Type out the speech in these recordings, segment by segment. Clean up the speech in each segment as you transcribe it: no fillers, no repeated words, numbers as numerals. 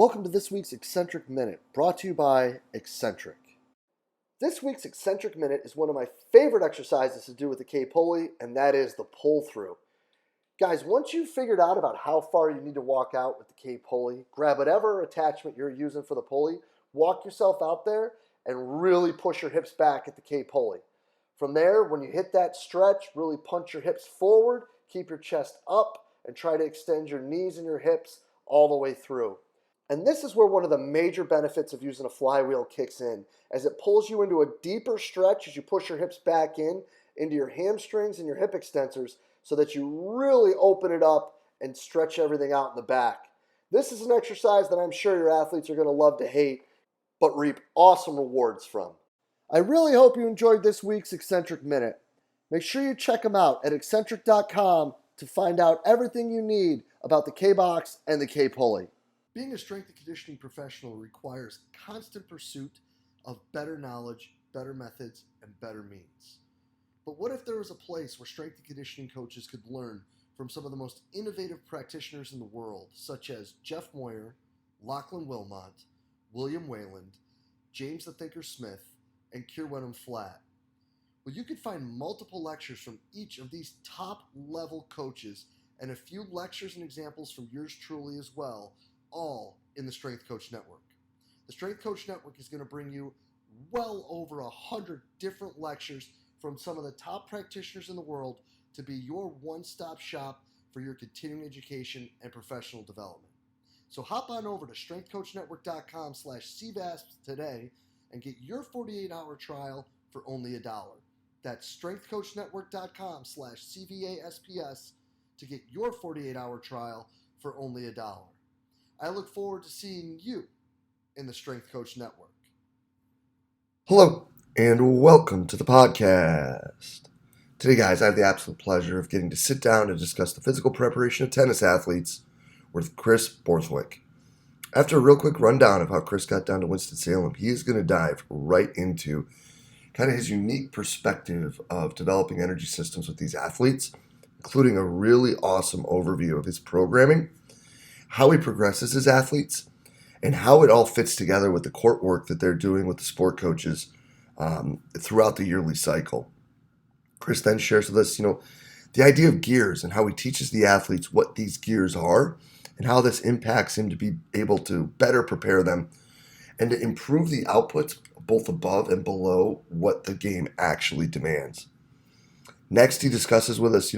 Welcome to this week's Eccentric Minute, brought to you by Eccentric. This week's Eccentric Minute is one of my favorite exercises to do with the K-pulley, and that is the pull-through. Guys, once you've figured out about how far you need to walk out with the K-pulley, grab whatever attachment you're using for the pulley, walk yourself out there, and really push your hips back at the K-pulley. From there, when you hit that stretch, really punch your hips forward, keep your chest up, and try to extend your knees and your hips all the way through. And this is where one of the major benefits of using a flywheel kicks in, as it pulls you into a deeper stretch as you push your hips back into your hamstrings and your hip extensors, so that you really open it up and stretch everything out in the back. This is an exercise that I'm sure your athletes are going to love to hate, but reap awesome rewards from. I really hope you enjoyed this week's Eccentric Minute. Make sure you check them out at eccentric.com to find out everything you need about the K-box and the K-pulley. Being a strength and conditioning professional requires constant pursuit of better knowledge, better methods, and better means. But what if there was a place where strength and conditioning coaches could learn from some of the most innovative practitioners in the world, such as Jeff Moyer, Lachlan Wilmot, William Wayland, James the Thinker Smith, and Keir Wenham Flatt? Well, you could find multiple lectures from each of these top-level coaches and a few lectures and examples from yours truly as well, all in the Strength Coach Network. The Strength Coach Network is going to bring you well over 100 different lectures from some of the top practitioners in the world to be your one-stop shop for your continuing education and professional development. So hop on over to strengthcoachnetwork.com/CVASP today and get your 48-hour trial for only $1. That's strengthcoachnetwork.com/CVASPS to get your 48-hour trial for only $1. I look forward to seeing you in the Strength Coach Network. Hello, and welcome to the podcast. Today, guys, I have the absolute pleasure of getting to sit down and discuss the physical preparation of tennis athletes with Kris Borthwick. After a real quick rundown of how Kris got down to Winston-Salem, he is going to dive right into kind of his unique perspective of developing energy systems with these athletes, including a really awesome overview of his programming, how he progresses his athletes, and how it all fits together with the court work that they're doing with the sport coaches throughout the yearly cycle. Kris then shares with us, the idea of gears and how he teaches the athletes what these gears are and how this impacts him to be able to better prepare them and to improve the outputs both above and below what the game actually demands. Next, he discusses with us,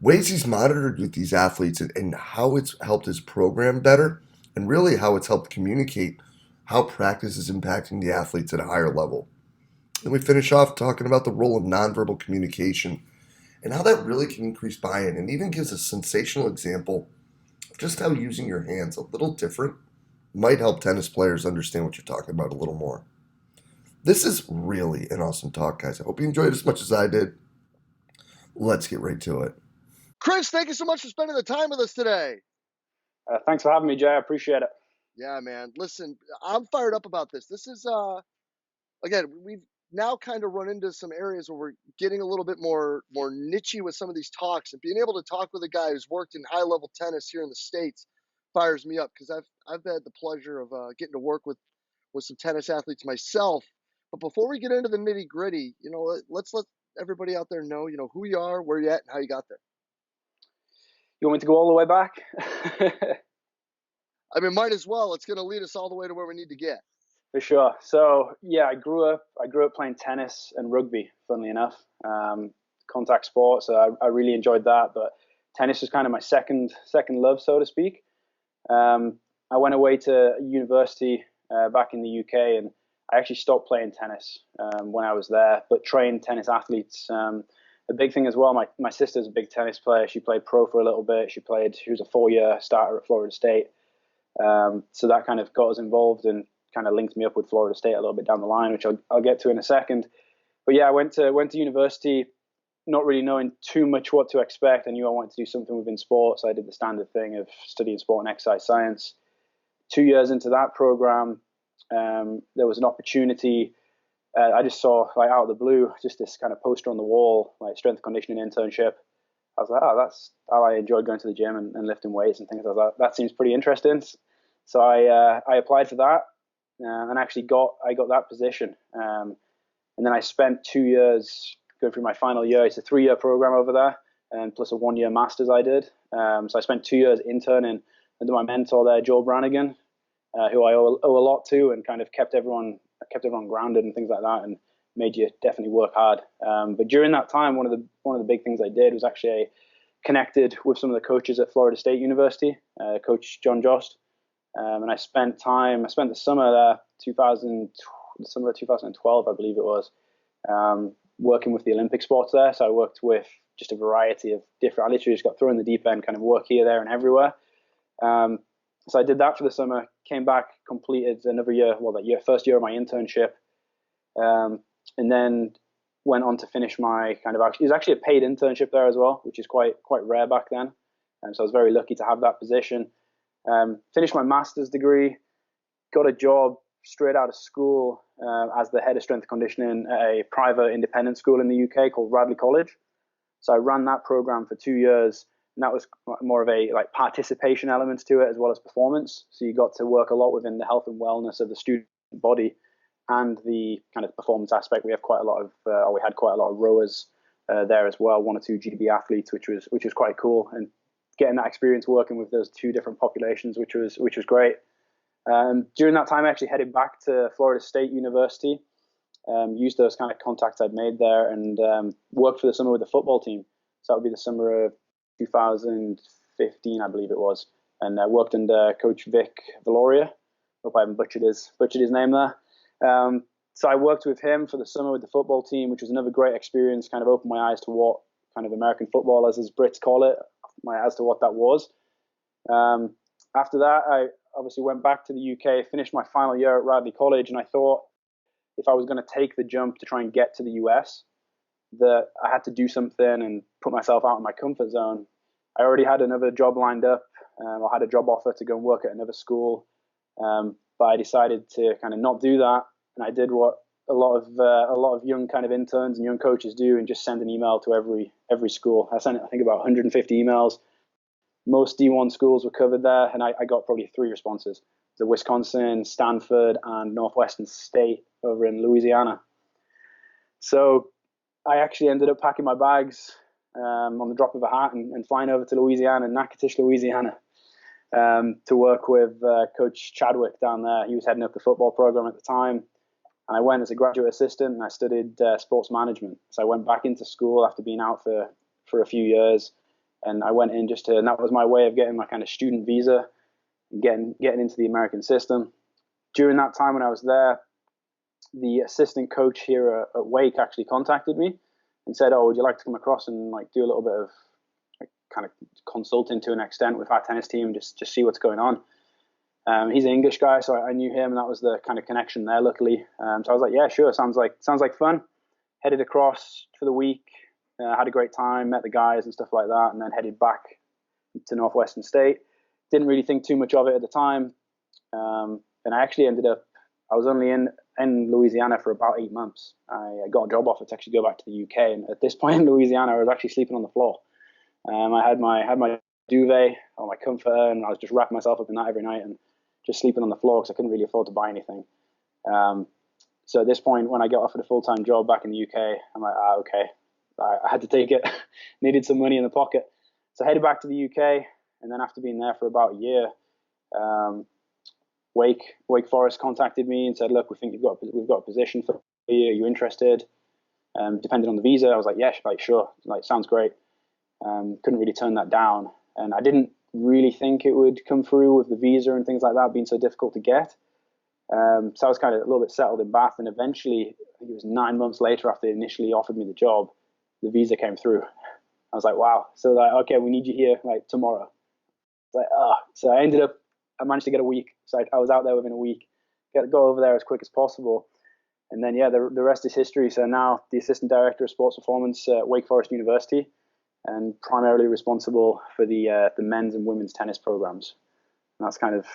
ways he's monitored with these athletes and how it's helped his program better, and really how it's helped communicate how practice is impacting the athletes at a higher level. Then we finish off talking about the role of nonverbal communication and how that really can increase buy-in, and even gives a sensational example of just how using your hands a little different might help tennis players understand what you're talking about a little more. This is really an awesome talk, guys. I hope you enjoyed it as much as I did. Let's get right to it. Kris, thank you so much for spending the time with us today. Thanks for having me, Jay. I appreciate it. Yeah, man. Listen, I'm fired up about this. This is, again, we've now kind of run into some areas where we're getting a little bit more niche-y with some of these talks, and being able to talk with a guy who's worked in high-level tennis here in the States fires me up, because I've had the pleasure of getting to work with some tennis athletes myself. But before we get into the nitty-gritty, let's let everybody out there know, who you are, where you at, and how you got there. You want me to go all the way back? I mean, might as well. It's going to lead us all the way to where we need to get. For sure. So yeah, I grew up playing tennis and rugby, funnily enough, contact sport. So I really enjoyed that. But tennis was kind of my second love, so to speak. I went away to university back in the UK, and I actually stopped playing tennis when I was there, but trained tennis athletes. The big thing as well, my sister's a big tennis player. She played pro for a little bit. She was a 4-year starter at Florida State. So that kind of got us involved and kind of linked me up with Florida State a little bit down the line, which I'll get to in a second. But yeah, I went to university, not really knowing too much what to expect. I knew I wanted to do something within sports. So I did the standard thing of studying sport and exercise science. 2 years into that program, there was an opportunity. I just saw, like, out of the blue, just this kind of poster on the wall, like strength conditioning internship. I was like, that's how I enjoyed going to the gym and lifting weights and things like that. That seems pretty interesting. So I applied for that and actually I got that position. And then I spent 2 years going through my final year. It's a 3-year program over there, and plus a 1-year master's I did. So I spent 2 years interning under my mentor there, Joel Brannigan, who I owe a lot to, and kind of kept everyone grounded and things like that, and made you definitely work hard. But during that time, one of the big things I did was actually I connected with some of the coaches at Florida State University, Coach John Jost, and I spent the summer there, the summer of 2012, I believe it was, working with the Olympic sports there. So I worked with just a variety of different. I literally just got thrown in the deep end, kind of work here, there, and everywhere. So I did that for the summer, came back, completed another year, first year of my internship, and then went on to finish my it was actually a paid internship there as well, which is quite rare back then. So I was very lucky to have that position. Finished my master's degree, got a job straight out of school as the head of strength and conditioning at a private independent school in the UK called Radley College. So I ran that program for 2 years, and that was more of a participation elements to it as well as performance. So you got to work a lot within the health and wellness of the student body and the kind of performance aspect. We had quite a lot of rowers there as well, 1 or 2 GB athletes, which was quite cool, and getting that experience working with those 2 different populations, which was great. During that time, I actually headed back to Florida State University, used those kind of contacts I'd made there, and worked for the summer with the football team. So that would be the summer of 2015, I believe it was, and I worked under Coach Vic Valoria. Hope I haven't butchered his name there. So I worked with him for the summer with the football team, which was another great experience. Kind of opened my eyes to what kind of American football, as Brits call it, as to what that was. After that, I obviously went back to the UK, finished my final year at Radley College, and I thought if I was going to take the jump to try and get to the US, that I had to do something and put myself out of my comfort zone. I already had another job lined up. I had a job offer to go and work at another school, but I decided to kind of not do that, and I did what a lot of young kind of interns and young coaches do, and just send an email to every school. I sent, I think, about 150 emails. Most D1 schools were covered there, and I got probably 3 responses: the Wisconsin, Stanford, and Northwestern State over in Louisiana. So I actually ended up packing my bags on the drop of a hat and flying over to Louisiana, Natchitoches, Louisiana, to work with Coach Chadwick down there. He was heading up the football program at the time. And I went as a graduate assistant, and I studied sports management. So I went back into school after being out for a few years. And I went in and that was my way of getting my kind of student visa and getting into the American system. During that time when I was there, the assistant coach here at Wake actually contacted me and said, "Oh, would you like to come across and do a little bit of kind of consulting to an extent with our tennis team, just see what's going on?" He's an English guy, so I knew him, and that was the kind of connection there, luckily. So I was like, "Yeah, sure, sounds like fun." Headed across for the week, had a great time, met the guys and stuff like that, and then headed back to Northwestern State. Didn't really think too much of it at the time, and I actually I was only in Louisiana for about 8 months. I got a job offer to actually go back to the UK, and at this point in Louisiana, I was actually sleeping on the floor. I had my duvet or my comforter, and I was just wrapping myself up in that every night and just sleeping on the floor because I couldn't really afford to buy anything. So at this point, when I got offered a full-time job back in the UK, I'm like, okay. I had to take it. Needed some money in the pocket. So I headed back to the UK, and then after being there for about a year, Wake Forest contacted me and said, "Look, we think we've got a position for you. Are you interested?" Depending on the visa, I was like, "Yeah, sure. Sounds great." Couldn't really turn that down, and I didn't really think it would come through with the visa and things like that being so difficult to get. So I was kind of a little bit settled in Bath, and eventually, I think it was 9 months later after they initially offered me the job, the visa came through. I was like, wow. So okay, we need you here tomorrow. So I managed to get a week. So I was out there within a week, go over there as quick as possible. And then, the rest is history. So now the assistant director of sports performance at Wake Forest University, and primarily responsible for the men's and women's tennis programs. And that's kind of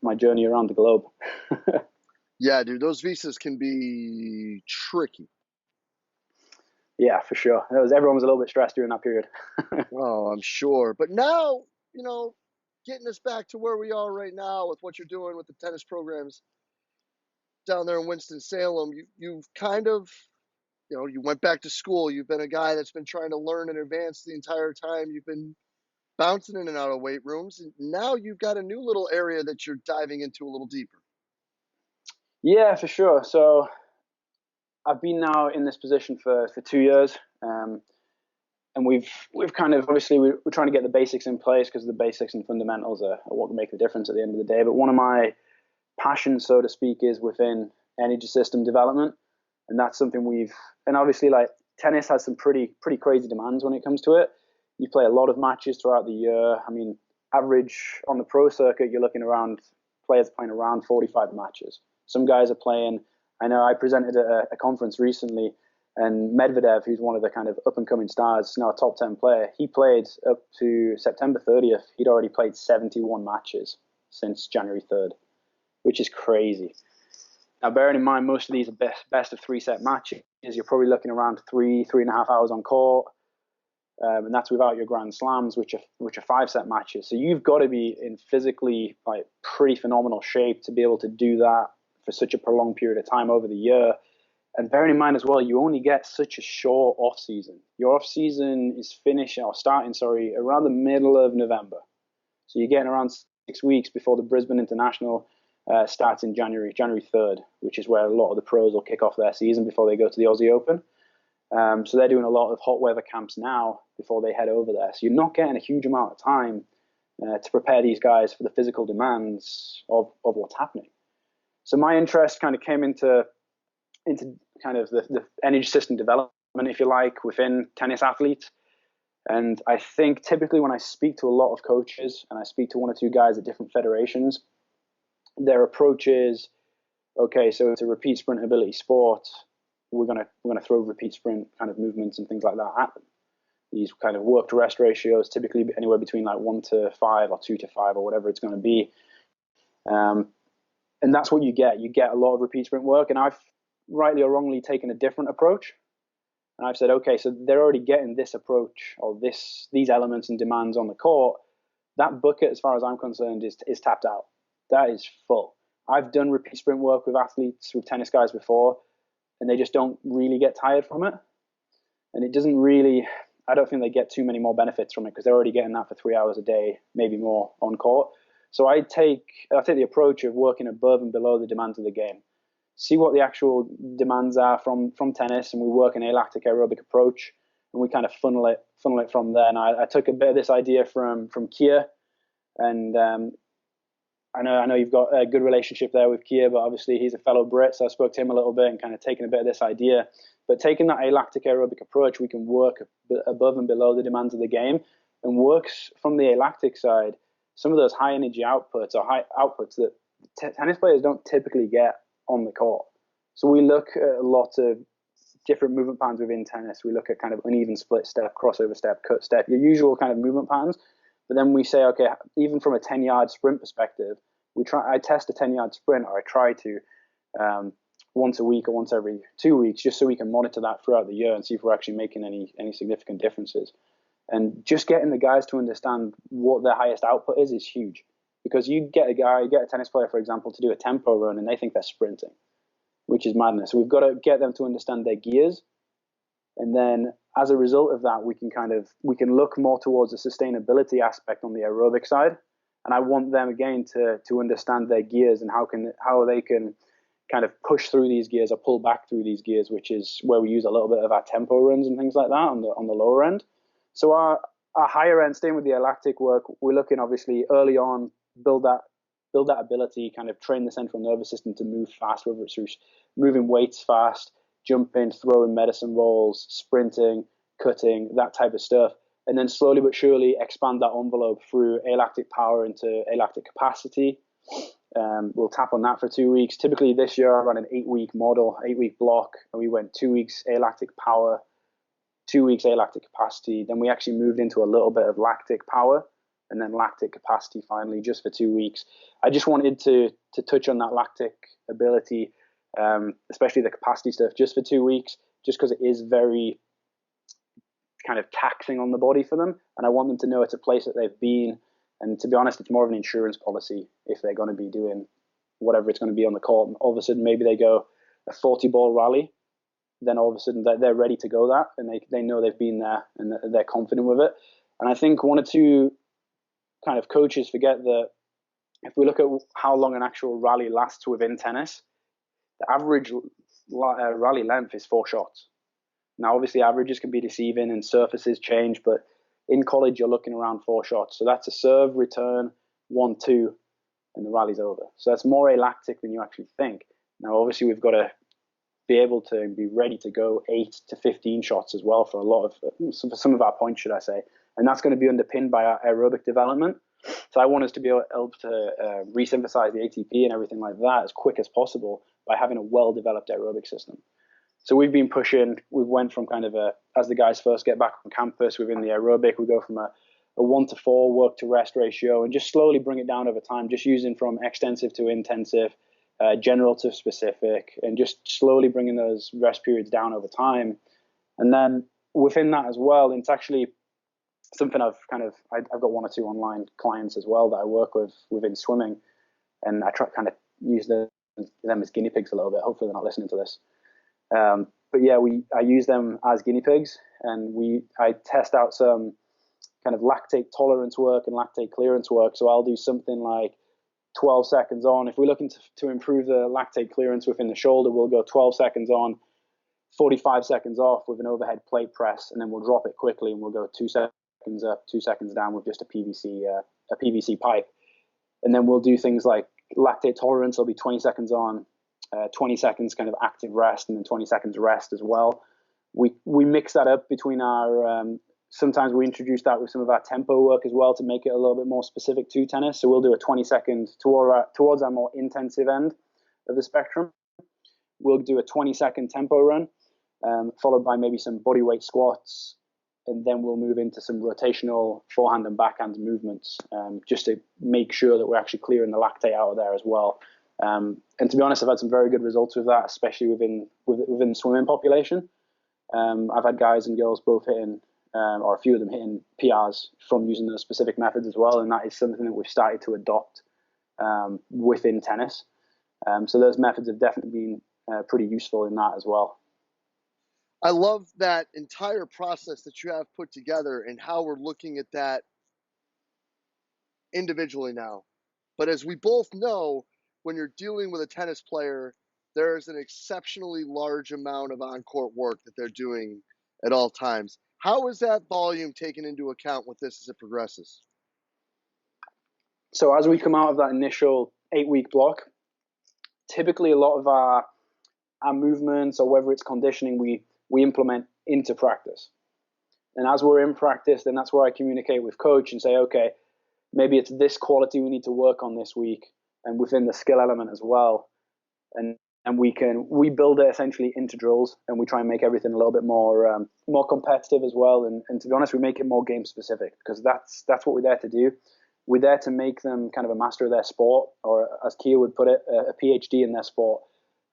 my journey around the globe. Yeah, dude, those visas can be tricky. Yeah, for sure. Everyone was a little bit stressed during that period. Oh, I'm sure. But now, getting us back to where we are right now with what you're doing with the tennis programs down there in Winston-Salem. You've kind of, you went back to school. You've been a guy that's been trying to learn and advance the entire time. You've been bouncing in and out of weight rooms. And now you've got a new little area that you're diving into a little deeper. Yeah, for sure. So I've been now in this position for 2 years. And we've kind of, obviously, we're trying to get the basics in place because the basics and fundamentals are what make the difference at the end of the day. But one of my passions, so to speak, is within energy system development. And that's something and obviously, like, tennis has some pretty crazy demands when it comes to it. You play a lot of matches throughout the year. I mean, average on the pro circuit, you're looking around, players playing around 45 matches. Some guys are playing, I know I presented at a conference recently, and Medvedev, who's one of the kind of up-and-coming stars, now a top 10 player, he played up to September 30th. He'd already played 71 matches since January 3rd, which is crazy. Now, bearing in mind, most of these are best of 3-set matches. You're probably looking around 3.5 hours on court, and that's without your Grand Slams, which are 5-set matches. So you've got to be in physically like pretty phenomenal shape to be able to do that for such a prolonged period of time over the year. And bearing in mind as well, you only get such a short off season. Your off season is starting around the middle of November. So you're getting around 6 weeks before the Brisbane International starts in January 3rd, which is where a lot of the pros will kick off their season before they go to the Aussie Open. So they're doing a lot of hot weather camps now before they head over there. So you're not getting a huge amount of time to prepare these guys for the physical demands of what's happening. So my interest kind of came into kind of the energy system development, if you like, within tennis athletes. And I think typically when I speak to a lot of coaches and I speak to one or two guys at different federations, their approach is, okay, so it's a repeat sprint ability sport. We're gonna throw repeat sprint kind of movements and things like that at them. These kind of work to rest ratios, typically anywhere between like 1-5 or 2-5 or whatever it's going to be. And that's what you get. You get a lot of repeat sprint work. And I've rightly or wrongly taken a different approach. And I've said, okay, so they're already getting this approach or these elements and demands on the court. That bucket, as far as I'm concerned, is tapped out. That is full. I've done repeat sprint work with athletes, with tennis guys before, and they just don't really get tired from it. And it doesn't really, I don't think they get too many more benefits from it because they're already getting that for 3 hours a day, maybe more on court. So I take the approach of working above and below the demands of the game. See what the actual demands are from tennis, and we work an alactic aerobic approach, and we kind of funnel it from there. And I took a bit of this idea from Kia, and I know you've got a good relationship there with Kia, but obviously he's a fellow Brit, so I spoke to him a little bit and kind of taken a bit of this idea. But taking that alactic aerobic approach, we can work above and below the demands of the game, and works from the alactic side some of those high energy outputs or high outputs that tennis players don't typically get on the court. So we look at a lot of different movement patterns within tennis. We look at kind of uneven split step, crossover step, cut step, your usual kind of movement patterns. But then we say, okay, even from a 10-yard sprint perspective, I test a 10-yard sprint, or I try to once a week or once every 2 weeks, just so we can monitor that throughout the year and see if we're actually making any significant differences. And just getting the guys to understand what their highest output is huge. Because you get a tennis player, for example, to do a tempo run, and they think they're sprinting, which is madness. So we've got to get them to understand their gears. And then as a result of that, we can look more towards the sustainability aspect on the aerobic side. And I want them again to understand their gears and how they can kind of push through these gears or pull back through these gears, which is where we use a little bit of our tempo runs and things like that on the lower end. So our higher end, staying with the alactic work, we're looking obviously early on, build that ability, kind of train the central nervous system to move fast, whether it's through moving weights fast, jumping, throwing medicine balls, sprinting, cutting, that type of stuff. And then slowly but surely expand that envelope through alactic power into alactic capacity. We'll tap on that for 2 weeks. Typically this year I ran an 8-week model, 8-week block, and we went 2 weeks alactic power, 2 weeks alactic capacity. Then we actually moved into a little bit of lactic power, and then lactic capacity finally, just for 2 weeks. I just wanted to touch on that lactic ability, especially the capacity stuff, just for 2 weeks, just because it is very kind of taxing on the body for them. And I want them to know it's a place that they've been, And to be honest, it's more of an insurance policy if they're going to be doing whatever it's going to be on the court. And all of a sudden, maybe they go a 40-ball rally, then all of a sudden they're ready to go that, and they know they've been there and they're confident with it. And I think one or two kind of coaches forget that if we look at how long an actual rally lasts within tennis, the average rally length is 4 shots. Now, obviously, averages can be deceiving and surfaces change, but in college, you're looking around 4 shots. So that's a serve, return, 1-2, and the rally's over. So that's more alactic than you actually think. Now, obviously, we've got to be able to be ready to go 8 to 15 shots as well for for some of our points, should I say. And that's going to be underpinned by our aerobic development. So I want us to be able to resynthesize the ATP and everything like that as quick as possible by having a well-developed aerobic system. So we've been pushing, we went from kind of as the guys first get back on campus within the aerobic, we go from a 1-to-4 work to rest ratio and just slowly bring it down over time, just using from extensive to intensive, general to specific, and just slowly bringing those rest periods down over time. And then within that as well, it's actually something I've got 1 or 2 online clients as well that I work with within swimming, and I try to kind of use them as guinea pigs a little bit. Hopefully they're not listening to this. But yeah, I use them as guinea pigs, and I test out some kind of lactate tolerance work and lactate clearance work. So I'll do something like 12 seconds on. If we're looking to improve the lactate clearance within the shoulder, we'll go 12 seconds on, 45 seconds off with an overhead plate press, and then we'll drop it quickly and we'll go 2 seconds up, 2 seconds down with just a PVC pipe. And then we'll do things like lactate tolerance. It'll be 20 seconds on, 20 seconds kind of active rest, and then 20 seconds rest as well. We mix that up between our, sometimes we introduce that with some of our tempo work as well to make it a little bit more specific to tennis. So we'll do a 20 second towards our more intensive end of the spectrum. We'll do a 20-second tempo run, followed by maybe some body weight squats, and then we'll move into some rotational forehand and backhand movements, just to make sure that we're actually clearing the lactate out of there as well. And to be honest, I've had some very good results with that, especially within the swimming population. I've had guys and girls both hitting, or a few of them hitting PRs from using those specific methods as well, and that is something that we've started to adopt within tennis. So those methods have definitely been pretty useful in that as well. I love that entire process that you have put together and how we're looking at that individually now. But as we both know, when you're dealing with a tennis player, there's an exceptionally large amount of on-court work that they're doing at all times. How is that volume taken into account with this as it progresses? So as we come out of that initial 8-week block, typically a lot of our movements, or whether it's conditioning, we implement into practice. And as we're in practice, then that's where I communicate with coach and say, okay, maybe it's this quality we need to work on this week, and within the skill element as well. And we build it essentially into drills, and we try and make everything a little bit more competitive as well. And to be honest, we make it more game specific, because that's what we're there to do. We're there to make them kind of a master of their sport, or as Kia would put it, a PhD in their sport.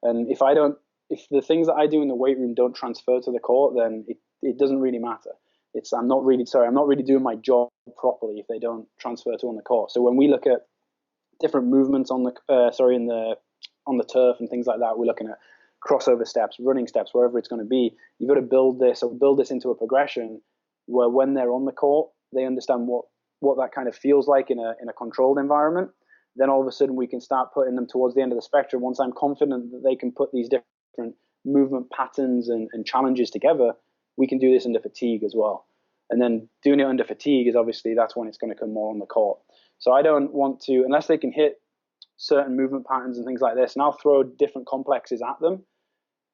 And if the things that I do in the weight room don't transfer to the court, then it doesn't really matter. I'm not really doing my job properly if they don't transfer to on the court. So when we look at different movements on the turf and things like that, we're looking at crossover steps, running steps, wherever it's going to be. You've got to build this into a progression where when they're on the court, they understand what that kind of feels like in a controlled environment. Then all of a sudden we can start putting them towards the end of the spectrum. Once I'm confident that they can put these different movement patterns and challenges together, we can do this under fatigue as well. And then doing it under fatigue is obviously, that's when it's going to come more on the court. So I don't want to, unless they can hit certain movement patterns and things like this, and I'll throw different complexes at them,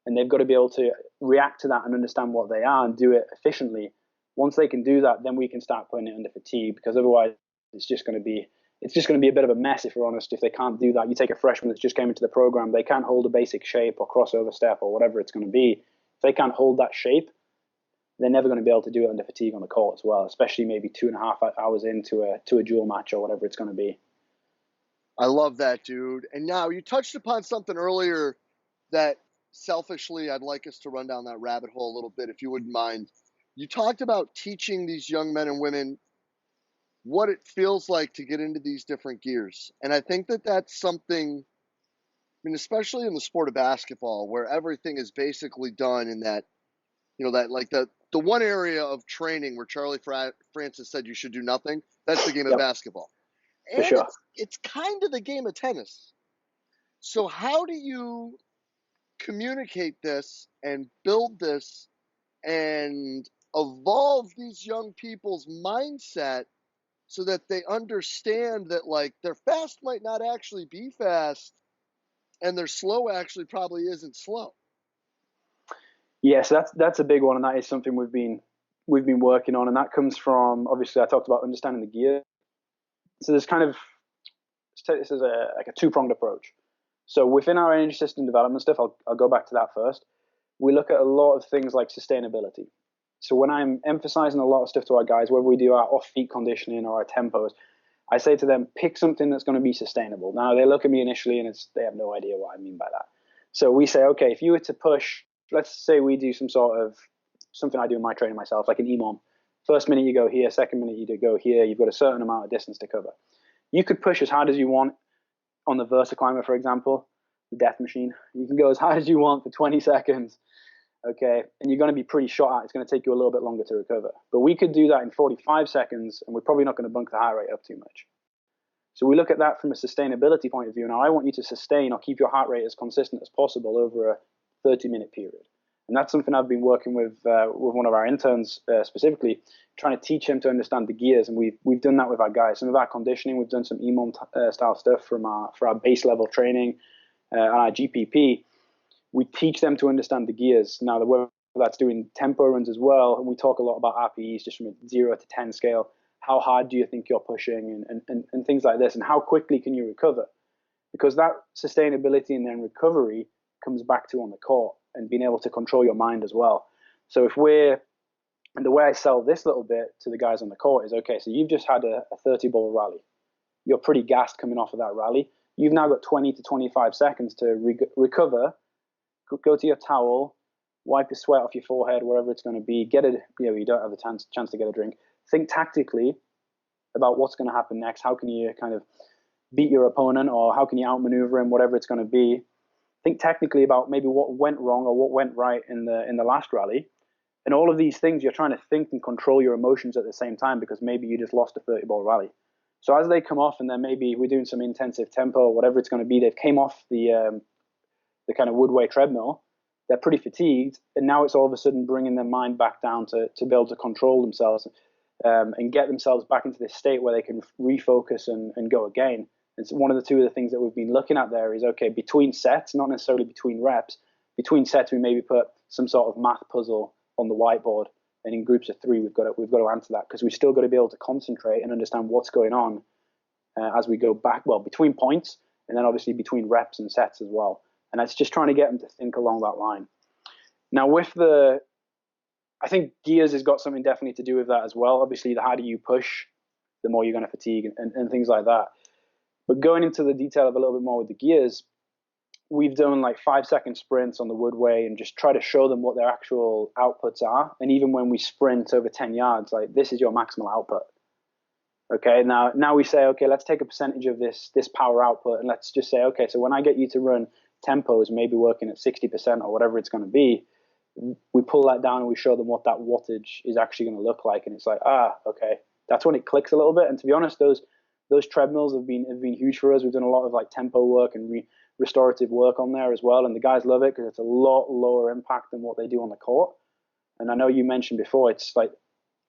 and they've got to be able to react to that and understand what they are and do it efficiently. Once they can do that, then we can start putting it under fatigue, because otherwise it's just going to be a bit of a mess, if we're honest. If they can't do that, you take a freshman that's just came into the program, they can't hold a basic shape or crossover step or whatever it's going to be. If they can't hold that shape, they're never going to be able to do it under fatigue on the court as well, especially maybe 2.5 hours into a dual match or whatever it's going to be. I love that, dude. And now you touched upon something earlier that selfishly I'd like us to run down that rabbit hole a little bit, if you wouldn't mind. You talked about teaching these young men and women what it feels like to get into these different gears. And I think that that's something, I mean, especially in the sport of basketball, where everything is basically done in that, that like the one area of training where Charlie Francis said you should do nothing, that's the game of Yep, basketball. for And sure. it's kind of the game of tennis. So how do you communicate this and build this and evolve these young people's mindset so that they understand that like their fast might not actually be fast and their slow actually probably isn't slow? Yeah, so that's a big one, and that is something we've been working on, and that comes from, obviously I talked about understanding the gear. So there's kind of, this is like a two-pronged approach. So within our energy system development stuff, I'll go back to that first. We look at a lot of things like sustainability. So when I'm emphasizing a lot of stuff to our guys, whether we do our off-feet conditioning or our tempos, I say to them, pick something that's going to be sustainable. Now they look at me initially and they have no idea what I mean by that. So we say, okay, if you were to push, let's say we do something I do in my training myself, like an EMOM. First minute you go here, second minute you go here, you've got a certain amount of distance to cover. You could push as hard as you want on the Versa Climber, for example, the death machine. You can go as hard as you want for 20 seconds, okay? And you're going to be pretty shot at. It's going to take you a little bit longer to recover. But we could do that in 45 seconds, and we're probably not going to bunk the heart rate up too much. So we look at that from a sustainability point of view. Now, I want you to sustain or keep your heart rate as consistent as possible over a 30-minute period. And that's something I've been working with one of our interns specifically, trying to teach him to understand the gears. And we've done that with our guys. Some of our conditioning, we've done some EMOM style stuff for our base level training and our GPP. We teach them to understand the gears. Now, whether that's doing tempo runs as well, and we talk a lot about RPEs just from a 0 to 10 scale. How hard do you think you're pushing and things like this, and how quickly can you recover? Because that sustainability and then recovery comes back to on the court and being able to control your mind as well. So and the way I sell this little bit to the guys on the court is, okay, so you've just had a 30-ball rally. You're pretty gassed coming off of that rally. You've now got 20 to 25 seconds to recover, go to your towel, wipe the sweat off your forehead, wherever it's going to be, you don't have a chance to get a drink. Think tactically about what's going to happen next. How can you kind of beat your opponent, or how can you outmaneuver him, whatever it's going to be. Think technically about maybe what went wrong or what went right in the last rally. And all of these things, you're trying to think and control your emotions at the same time, because maybe you just lost a 30-ball rally. So as they come off, and then maybe we're doing some intensive tempo or whatever it's going to be, they've came off the kind of woodway treadmill, they're pretty fatigued, and now it's all of a sudden bringing their mind back down to be able to control themselves and get themselves back into this state where they can refocus and go again. And so one of the two of the things that we've been looking at there is, okay, between sets, not necessarily between reps, between sets we maybe put some sort of math puzzle on the whiteboard, and in groups of 3 we've got to answer that, because we've still got to be able to concentrate and understand what's going on as we go back, well, between points, and then obviously between reps and sets as well. And that's just trying to get them to think along that line. Now, I think gears has got something definitely to do with that as well. Obviously, the harder you push, the more you're going to fatigue and things like that. But going into the detail of a little bit more with the gears, we've done like 5-second sprints on the woodway and just try to show them what their actual outputs are. And even when we sprint over 10 yards, like, this is your maximal output. Okay, now we say, okay, let's take a percentage of this power output, and let's just say, okay, so when I get you to run tempos, maybe working at 60% or whatever it's going to be, we pull that down and we show them what that wattage is actually going to look like. And it's like, okay, that's when it clicks a little bit. And to be honest, those treadmills have been huge for us. We've done a lot of like tempo work and restorative work on there as well, and the guys love it because it's a lot lower impact than what they do on the court. And I know you mentioned before, it's like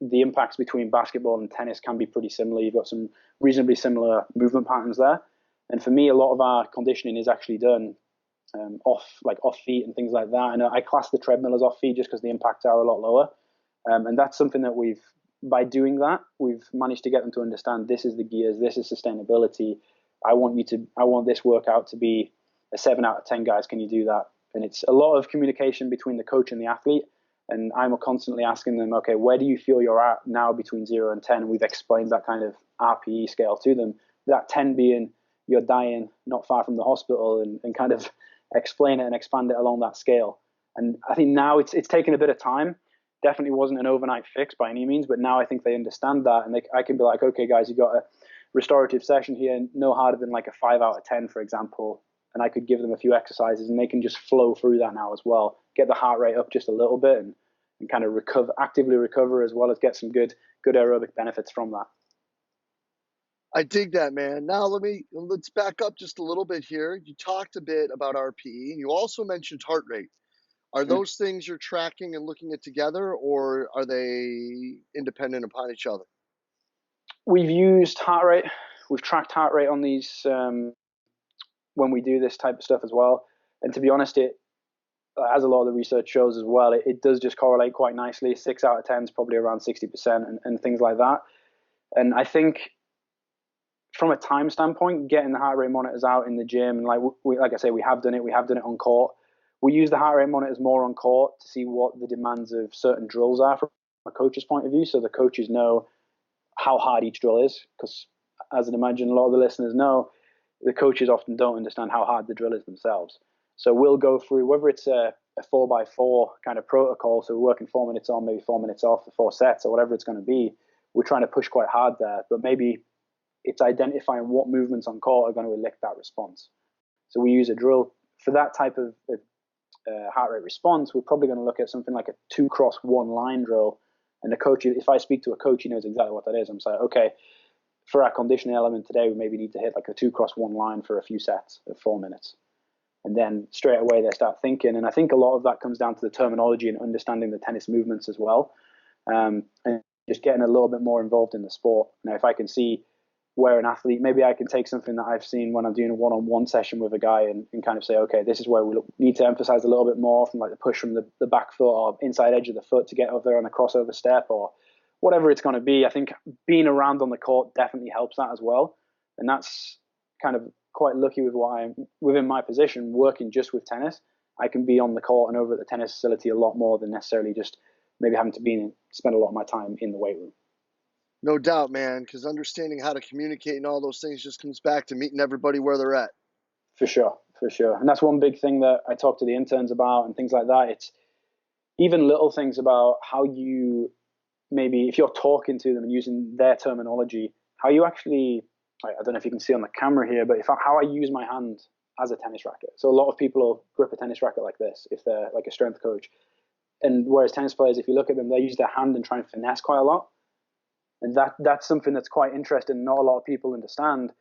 the impacts between basketball and tennis can be pretty similar. You've got some reasonably similar movement patterns there. And for me, a lot of our conditioning is actually done off feet and things like that. And I class the treadmill as off feet just because the impacts are a lot lower. And that's something that by doing that, we've managed to get them to understand this is the gears, this is sustainability. I want this workout to be a 7 out of 10, guys. Can you do that? And it's a lot of communication between the coach and the athlete. And I'm constantly asking them, okay, where do you feel you're at now between 0 and 10? And we've explained that kind of RPE scale to them. That 10 being you're dying not far from the hospital, and kind of explain it and expand it along that scale. And I think now it's taken a bit of time, definitely wasn't an overnight fix by any means, but now I think they understand that, and I can be like, okay, guys, you got a restorative session here, no harder than like a 5 out of 10, for example, and I could give them a few exercises, and they can just flow through that now as well, get the heart rate up just a little bit, and kind of actively recover, as well as get some good aerobic benefits from that. I dig that, man. Now let's back up just a little bit here. You talked a bit about RPE, and you also mentioned heart rate. Are those things you're tracking and looking at together, or are they independent upon each other? We've used heart rate. We've tracked heart rate on these when we do this type of stuff as well. And to be honest, it, as a lot of the research shows as well, it does just correlate quite nicely. 6 out of 10 is probably around 60% and things like that. And I think from a time standpoint, getting the heart rate monitors out in the gym, and like I say, we have done it. We have done it on court. We use the heart rate monitors more on court to see what the demands of certain drills are from a coach's point of view, so the coaches know how hard each drill is. Because as I'd imagine a lot of the listeners know, the coaches often don't understand how hard the drill is themselves. So we'll go through, whether it's a 4x4 kind of protocol, so we're working 4 minutes on, maybe 4 minutes off for 4 sets, or whatever it's going to be. We're trying to push quite hard there, but maybe it's identifying what movements on court are going to elicit that response. So we use a drill for that type of heart rate response. We're probably going to look at something like a 2x1 line drill. And the coach, if I speak to a coach, he knows exactly what that is. I'm saying, okay, for our conditioning element today, we maybe need to hit like a 2x1 line for a few sets of 4 minutes. And then straight away they start thinking. And I think a lot of that comes down to the terminology and understanding the tennis movements as well. And just getting a little bit more involved in the sport. Now, if I can see where an athlete, maybe I can take something that I've seen when I'm doing a one-on-one session with a guy and kind of say, okay, this is where we need to emphasize a little bit more, from like the push from the back foot or inside edge of the foot to get over there on the crossover step or whatever it's going to be. I think being around on the court definitely helps that as well. And that's kind of quite lucky with what I'm within my position, working just with tennis. I can be on the court and over at the tennis facility a lot more than necessarily just maybe having to spend a lot of my time in the weight room. No doubt, man, because understanding how to communicate and all those things just comes back to meeting everybody where they're at. For sure. And that's one big thing that I talk to the interns about and things like that. It's even little things about how you, maybe if you're talking to them and using their terminology, how you actually, I don't know if you can see on the camera here, but how I use my hand as a tennis racket. So a lot of people will grip a tennis racket like this if they're like a strength coach. And whereas tennis players, if you look at them, they use their hand and try and finesse quite a lot. And that's something that's quite interesting. Not a lot of people understand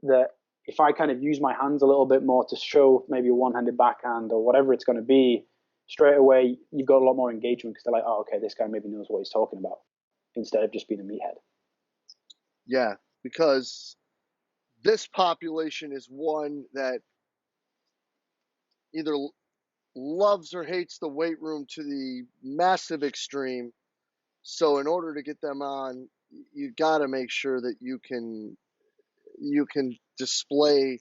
that if I kind of use my hands a little bit more to show maybe a one-handed backhand or whatever it's going to be, straight away you've got a lot more engagement because they're like, oh, okay, this guy maybe knows what he's talking about, instead of just being a meathead. Yeah, because this population is one that either loves or hates the weight room to the massive extreme. So in order to get them on, you got to make sure that you can display,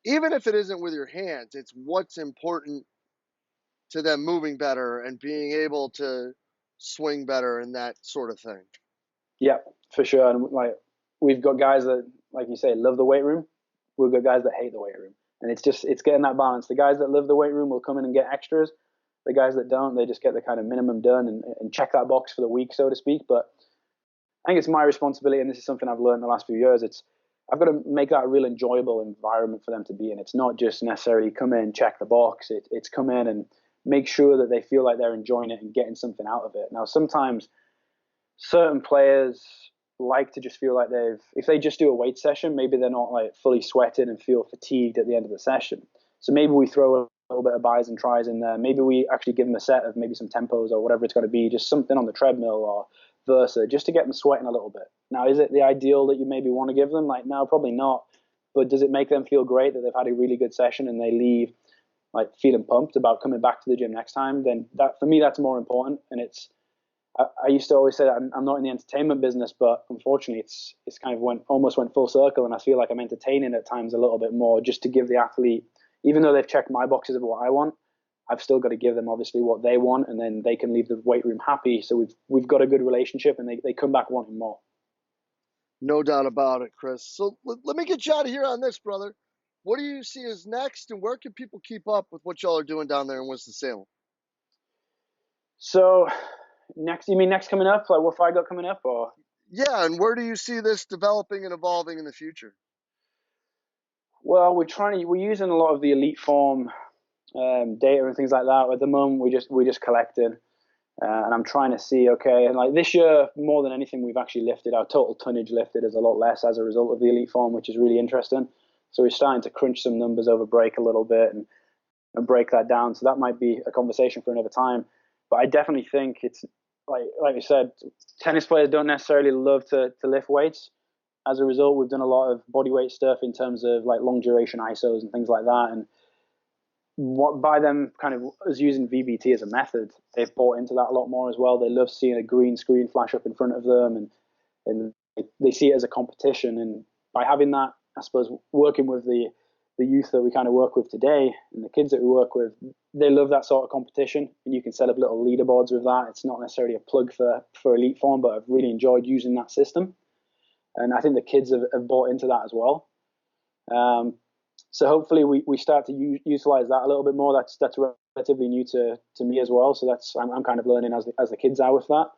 even if it isn't with your hands, it's what's important to them moving better and being able to swing better and that sort of thing. Yeah, for sure. And like we've got guys that, like you say, love the weight room. We've got guys that hate the weight room. And it's getting that balance. The guys that love the weight room will come in and get extras. The guys that don't, they just get the kind of minimum done and check that box for the week, so to speak. But I think it's my responsibility, and this is something I've learned in the last few years. I've got to make that a real enjoyable environment for them to be in. It's not just necessarily come in, check the box. It's come in and make sure that they feel like they're enjoying it and getting something out of it. Now, sometimes certain players like to just feel like if they just do a weight session, maybe they're not like fully sweated and feel fatigued at the end of the session. So maybe we throw a little bit of buys and tries in there. Maybe we actually give them a set of maybe some tempos or whatever it's going to be, just something on the treadmill or versa, just to get them sweating a little bit. Now, is it the ideal that you maybe want to give them? Like, no, probably not. But does it make them feel great that they've had a really good session and they leave like feeling pumped about coming back to the gym next time? Then that, for me, that's more important. And I used to always say that I'm not in the entertainment business, but unfortunately it's kind of almost went full circle, and I feel like I'm entertaining at times a little bit more, just to give the athlete, even though they've checked my boxes of what I want, I've still got to give them obviously what they want, and then they can leave the weight room happy. So we've got a good relationship, and they come back wanting more. No doubt about it, Kris. So let me get you out of here on this, brother. What do you see as next, and where can people keep up with what y'all are doing down there in Winston-Salem? So Next, you mean next coming up? Like what fight I got coming up, or? Yeah, and where do you see this developing and evolving in the future? Well, we're using a lot of the elite form data and things like that. At the moment, we're just collecting, and I'm trying to see. Okay, and like this year, more than anything, we've actually lifted our total tonnage lifted is a lot less as a result of the elite form, which is really interesting. So we're starting to crunch some numbers over break a little bit and break that down. So that might be a conversation for another time. But I definitely think it's like you said, tennis players don't necessarily love to lift weights. As a result, we've done a lot of body weight stuff in terms of like long duration ISOs and things like that. And what by them kind of as using VBT as a method, they've bought into that a lot more as well. They love seeing a green screen flash up in front of them, and they see it as a competition. And by having that, I suppose working with the youth that we kind of work with today and the kids that we work with, they love that sort of competition. And you can set up little leaderboards with that. It's not necessarily a plug for elite form, but I've really enjoyed using that system. And I think the kids have bought into that as well. So hopefully we start to utilize that a little bit more. That's relatively new to me as well. So I'm kind of learning as the kids are with that.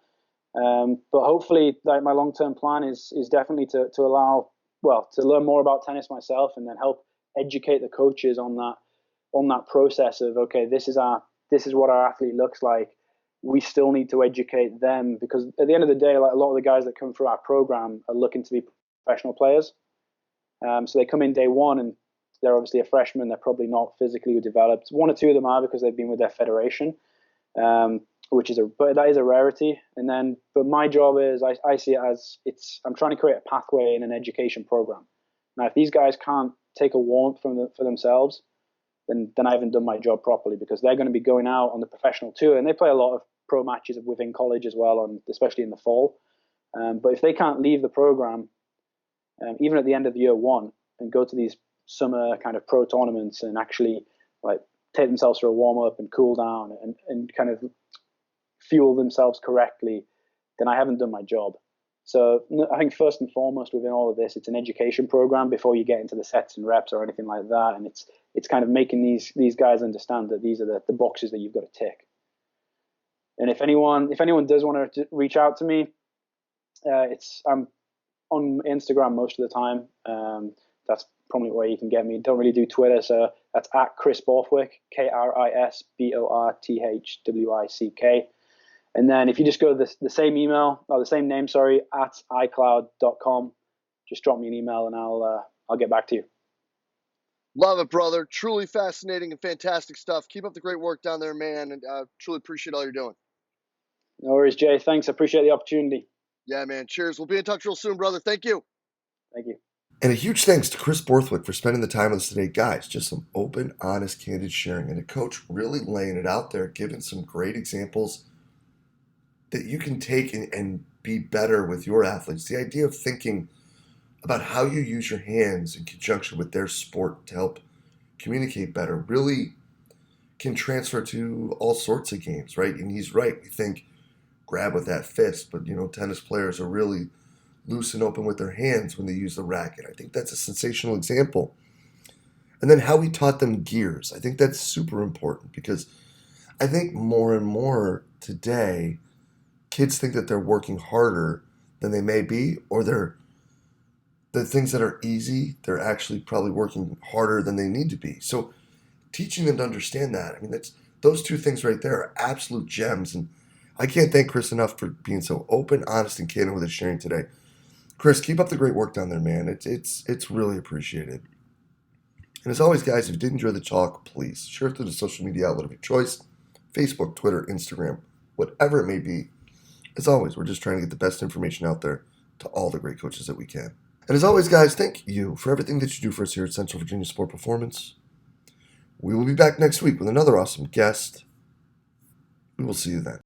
But hopefully, like my long-term plan is definitely to allow, well, to learn more about tennis myself, and then help educate the coaches on that process of, okay, this is what our athlete looks like. We still need to educate them, because at the end of the day, like a lot of the guys that come through our program are looking to be professional players. So they come in day one and they're obviously a freshman. They're probably not physically developed. One or two of them are because they've been with their federation. But that is a rarity. But my job is, I see it as I'm trying to create a pathway in an education program. Now, if these guys can't take a warmth for themselves, then I haven't done my job properly, because they're going to be going out on the professional tour, and they play a lot of pro matches within college as well, especially in the fall. But if they can't leave the program, even at the end of year one, and go to these summer kind of pro tournaments and actually like take themselves for a warm up and cool down and kind of fuel themselves correctly, then I haven't done my job. So I think first and foremost within all of this, it's an education program before you get into the sets and reps or anything like that. And it's kind of making these guys understand that these are the boxes that you've got to tick. And if anyone does want to reach out to me, I'm on Instagram most of the time. That's probably where you can get me. Don't really do Twitter, so that's at Kris Borthwick, KrisBorthwick. And then if you just go to the same email, or the same name, sorry, at iCloud.com, just drop me an email and I'll get back to you. Love it, brother. Truly fascinating and fantastic stuff. Keep up the great work down there, man, and truly appreciate all you're doing. No worries, Jay. Thanks. I appreciate the opportunity. Yeah, man. Cheers. We'll be in touch real soon, brother. Thank you. Thank you. And a huge thanks to Kris Borthwick for spending the time with us today. Guys, just some open, honest, candid sharing, and a coach really laying it out there, giving some great examples that you can take and be better with your athletes. The idea of thinking about how you use your hands in conjunction with their sport to help communicate better really can transfer to all sorts of games, right? And he's right. We think grab with that fist, but tennis players are really loose and open with their hands when they use the racket. I think that's a sensational example. And then how he taught them gears. I think that's super important, because I think more and more today, kids think that they're working harder than they may be, or the things that are easy, they're actually probably working harder than they need to be. So teaching them to understand that, I mean, those two things right there are absolute gems. And I can't thank Kris enough for being so open, honest, and candid with his sharing today. Kris, keep up the great work down there, man. It's really appreciated. And as always, guys, if you did enjoy the talk, please share it through the social media outlet of your choice, Facebook, Twitter, Instagram, whatever it may be. As always, we're just trying to get the best information out there to all the great coaches that we can. And as always, guys, thank you for everything that you do for us here at Central Virginia Sport Performance. We will be back next week with another awesome guest. We will see you then.